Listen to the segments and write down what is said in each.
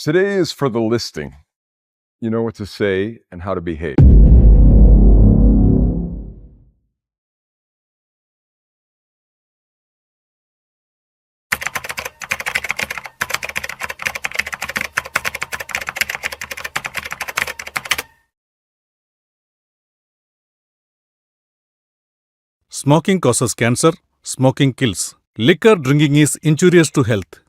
Today is for the listing. You know what to say and how to behave. Smoking causes cancer. Smoking kills. Liquor drinking is injurious to health.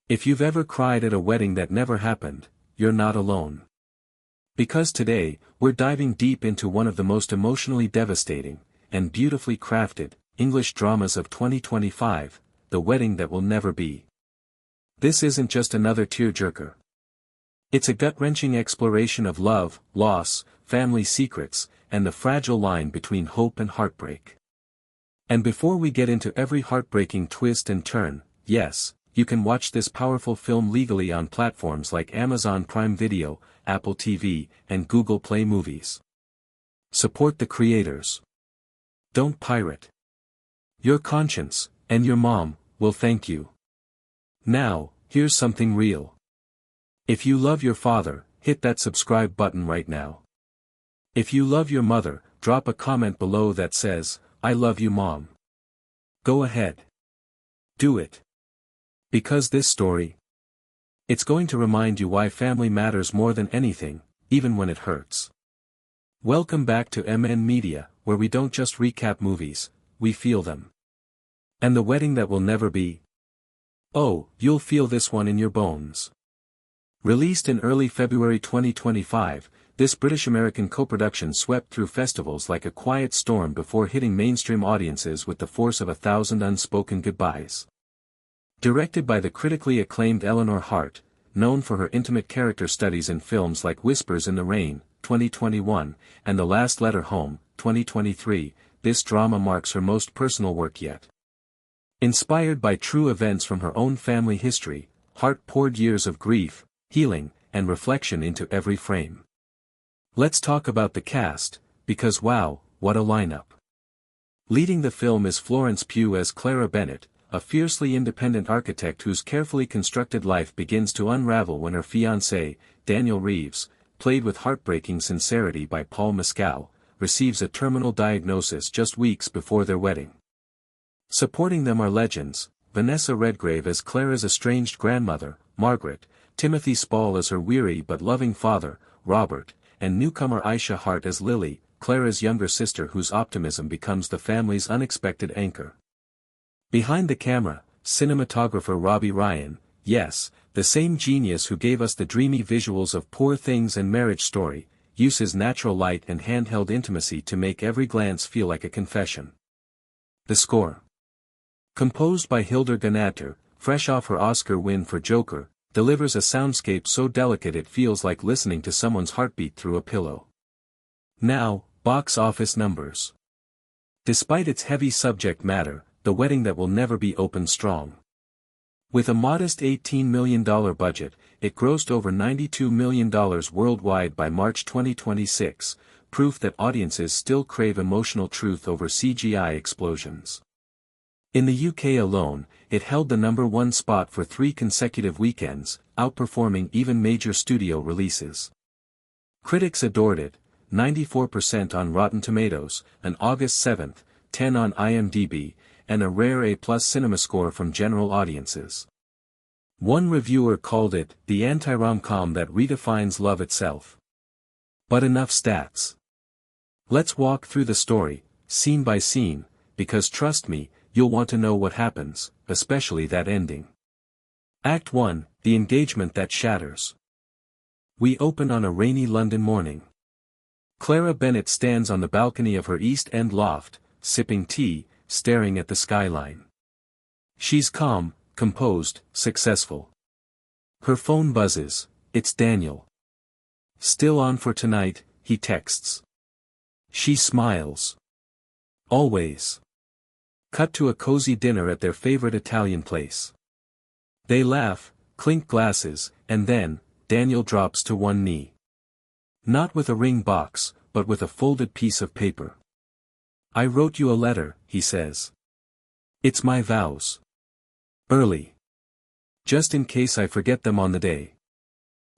If you've ever cried at a wedding that never happened, you're not alone. Because today, we're diving deep into one of the most emotionally devastating, and beautifully crafted, English dramas of 2025, The Wedding That Will Never Be. This isn't just another tearjerker. It's a gut-wrenching exploration of love, loss, family secrets, and the fragile line between hope and heartbreak. And before we get into every heartbreaking twist and turn, yes, you can watch this powerful film legally on platforms like Amazon Prime Video, Apple TV, and Google Play Movies. Support the creators. Don't pirate. Your conscience, and your mom, will thank you. Now, here's something real. If you love your father, hit that subscribe button right now. If you love your mother, drop a comment below that says, "I love you, Mom." Go ahead. Do it. Because this story, it's going to remind you why family matters more than anything, even when it hurts. Welcome back to MN Media, where we don't just recap movies, we feel them. And The Wedding That Will Never Be? Oh, you'll feel this one in your bones. Released in early February 2025, this British-American co-production swept through festivals like a quiet storm before hitting mainstream audiences with the force of 1,000 unspoken goodbyes. Directed by the critically acclaimed Eleanor Hart, known for her intimate character studies in films like Whispers in the Rain, 2021, and The Last Letter Home, 2023, this drama marks her most personal work yet. Inspired by true events from her own family history, Hart poured years of grief, healing, and reflection into every frame. Let's talk about the cast, because wow, what a lineup. Leading the film is Florence Pugh as Clara Bennett, a fiercely independent architect whose carefully constructed life begins to unravel when her fiancé, Daniel Reeves, played with heartbreaking sincerity by Paul Mescal, receives a terminal diagnosis just weeks before their wedding. Supporting them are legends, Vanessa Redgrave as Clara's estranged grandmother, Margaret, Timothy Spall as her weary but loving father, Robert, and newcomer Aisha Hart as Lily, Clara's younger sister whose optimism becomes the family's unexpected anchor. Behind the camera, cinematographer Robbie Ryan, yes, the same genius who gave us the dreamy visuals of Poor Things and Marriage Story, uses natural light and handheld intimacy to make every glance feel like a confession. The score. Composed by Hildur Guðnadóttir, fresh off her Oscar win for Joker, delivers a soundscape so delicate it feels like listening to someone's heartbeat through a pillow. Now, box office numbers. Despite its heavy subject matter, The Wedding That Will Never Be opened strong. With a modest $18 million budget, it grossed over $92 million worldwide by March 2026, proof that audiences still crave emotional truth over CGI explosions. In the UK alone, it held the #1 spot for 3 consecutive weekends, outperforming even major studio releases. Critics adored it, 94% on Rotten Tomatoes, an August 7, 10 on IMDb, and a rare A+ cinema score from general audiences. One reviewer called it the anti-rom-com that redefines love itself. But enough stats. Let's walk through the story, scene by scene, because trust me, you'll want to know what happens, especially that ending. Act 1, The Engagement That Shatters. We open on a rainy London morning. Clara Bennett stands on the balcony of her East End loft, sipping tea, staring at the skyline. She's calm, composed, successful. Her phone buzzes, it's Daniel. "Still on for tonight," he texts. She smiles. Always. Cut to a cozy dinner at their favorite Italian place. They laugh, clink glasses, and then, Daniel drops to one knee. Not with a ring box, but with a folded piece of paper. "I wrote you a letter," he says. "It's my vows. Early. Just in case I forget them on the day."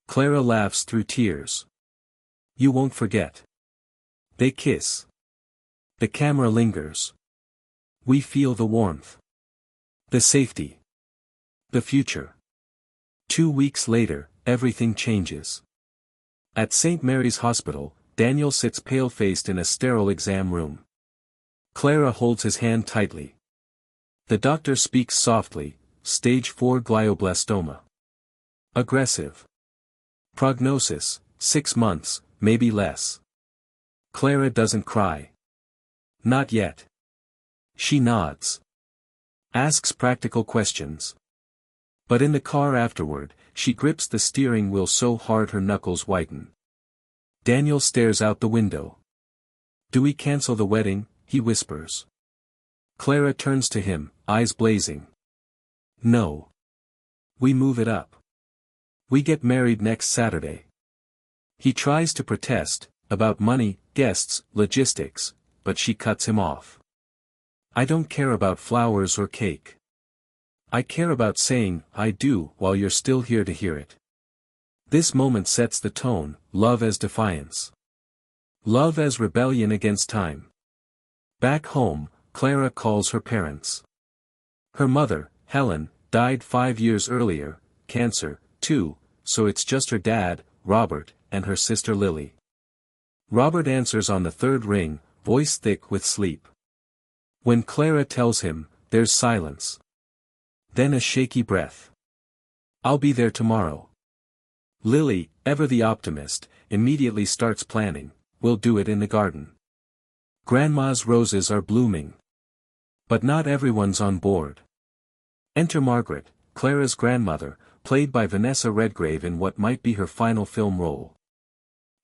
Clara laughs through tears. "You won't forget." They kiss. The camera lingers. We feel the warmth. The safety. The future. 2 weeks later, everything changes. At St. Mary's Hospital, Daniel sits pale-faced in a sterile exam room. Clara holds his hand tightly. The doctor speaks softly, stage 4 glioblastoma. Aggressive. Prognosis, 6 months, maybe less. Clara doesn't cry. Not yet. She nods. Asks practical questions. But in the car afterward, she grips the steering wheel so hard her knuckles whiten. Daniel stares out the window. "Do we cancel the wedding?" he whispers. Clara turns to him, eyes blazing. "No. We move it up. We get married next Saturday." He tries to protest, about money, guests, logistics, but she cuts him off. "I don't care about flowers or cake. I care about saying, 'I do,' while you're still here to hear it." This moment sets the tone, love as defiance. Love as rebellion against time. Back home, Clara calls her parents. Her mother, Helen, died 5 years earlier, cancer, too, so it's just her dad, Robert, and her sister Lily. Robert answers on the third ring, voice thick with sleep. When Clara tells him, there's silence. Then a shaky breath. "I'll be there tomorrow." Lily, ever the optimist, immediately starts planning. "We'll do it in the garden. Grandma's roses are blooming." But not everyone's on board. Enter Margaret, Clara's grandmother, played by Vanessa Redgrave in what might be her final film role.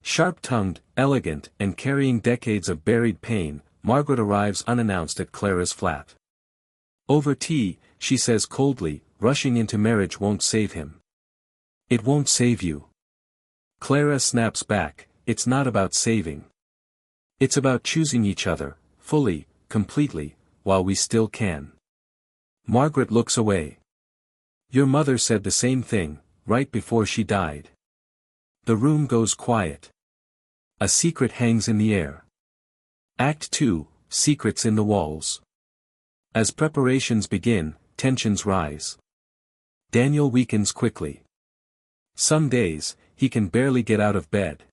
Sharp-tongued, elegant, and carrying decades of buried pain, Margaret arrives unannounced at Clara's flat. Over tea, she says coldly, rushing into marriage won't save him. "It won't save you." Clara snaps back, "It's not about saving. It's about choosing each other, fully, completely, while we still can." Margaret looks away. "Your mother said the same thing, right before she died." The room goes quiet. A secret hangs in the air. Act 2, Secrets in the Walls. As preparations begin, tensions rise. Daniel weakens quickly. Some days, he can barely get out of bed.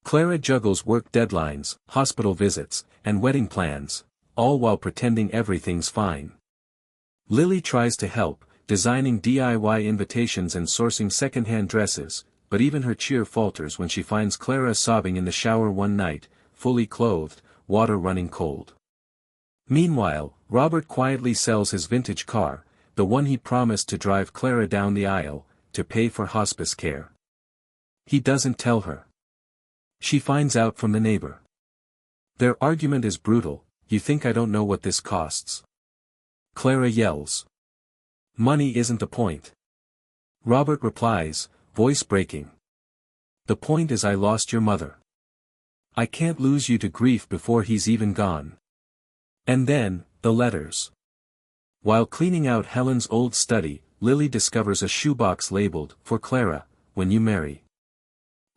Clara juggles work deadlines, hospital visits, and wedding plans, all while pretending everything's fine. Lily tries to help, designing DIY invitations and sourcing second-hand dresses, but even her cheer falters when she finds Clara sobbing in the shower one night, fully clothed, water running cold. Meanwhile, Robert quietly sells his vintage car, the one he promised to drive Clara down the aisle, to pay for hospice care. He doesn't tell her. She finds out from the neighbor. Their argument is brutal. "You think I don't know what this costs?" Clara yells. "Money isn't the point." Robert replies, voice breaking. "The point is I lost your mother. I can't lose you to grief before he's even gone." And then, the letters. While cleaning out Helen's old study, Lily discovers a shoebox labeled, "For Clara, when you marry."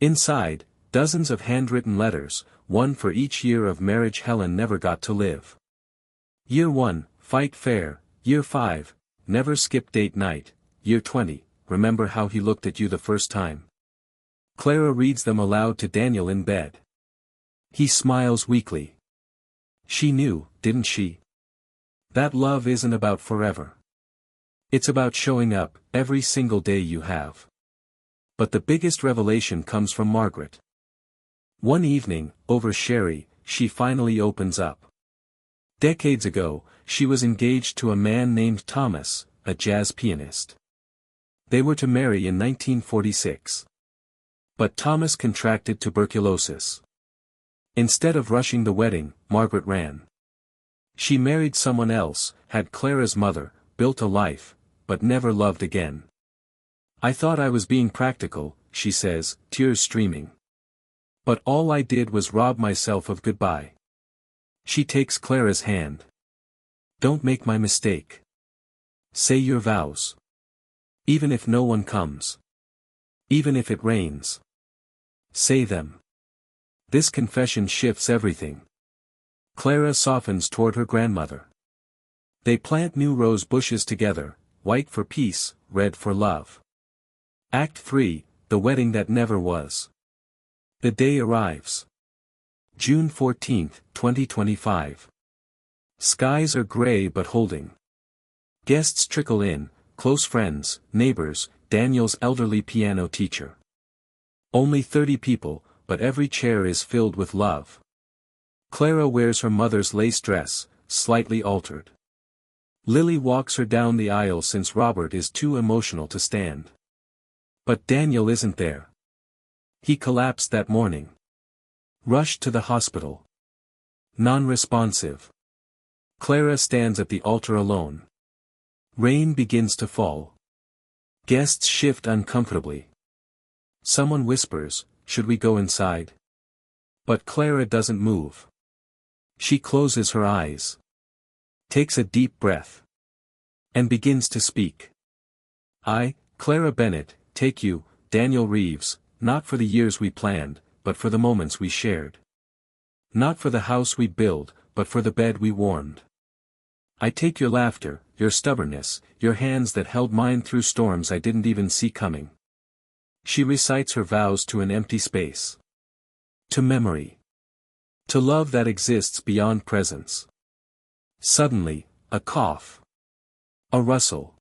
Inside, dozens of handwritten letters, one for each year of marriage Helen never got to live. Year 1, fight fair. Year 5, never skip date night. Year 20, remember how he looked at you the first time. Clara reads them aloud to Daniel in bed. He smiles weakly. She knew, didn't she? That love isn't about forever. It's about showing up, every single day you have. But the biggest revelation comes from Margaret. One evening, over sherry, she finally opens up. Decades ago, she was engaged to a man named Thomas, a jazz pianist. They were to marry in 1946. But Thomas contracted tuberculosis. Instead of rushing the wedding, Margaret ran. She married someone else, had Clara's mother, built a life, but never loved again. "I thought I was being practical," she says, tears streaming. "But all I did was rob myself of goodbye." She takes Clara's hand. "Don't make my mistake. Say your vows. Even if no one comes. Even if it rains. Say them." This confession shifts everything. Clara softens toward her grandmother. They plant new rose bushes together, white for peace, red for love. Act 3, The Wedding That Never Was. The day arrives. June 14, 2025. Skies are gray but holding. Guests trickle in, close friends, neighbors, Daniel's elderly piano teacher. Only 30 people, but every chair is filled with love. Clara wears her mother's lace dress, slightly altered. Lily walks her down the aisle since Robert is too emotional to stand. But Daniel isn't there. He collapsed that morning. Rushed to the hospital. Non-responsive. Clara stands at the altar alone. Rain begins to fall. Guests shift uncomfortably. Someone whispers, "Should we go inside?" But Clara doesn't move. She closes her eyes. Takes a deep breath. And begins to speak. "I, Clara Bennett, take you, Daniel Reeves, not for the years we planned, but for the moments we shared. Not for the house we built, but for the bed we warmed. I take your laughter, your stubbornness, your hands that held mine through storms I didn't even see coming." She recites her vows to an empty space. To memory. To love that exists beyond presence. Suddenly, a cough. A rustle.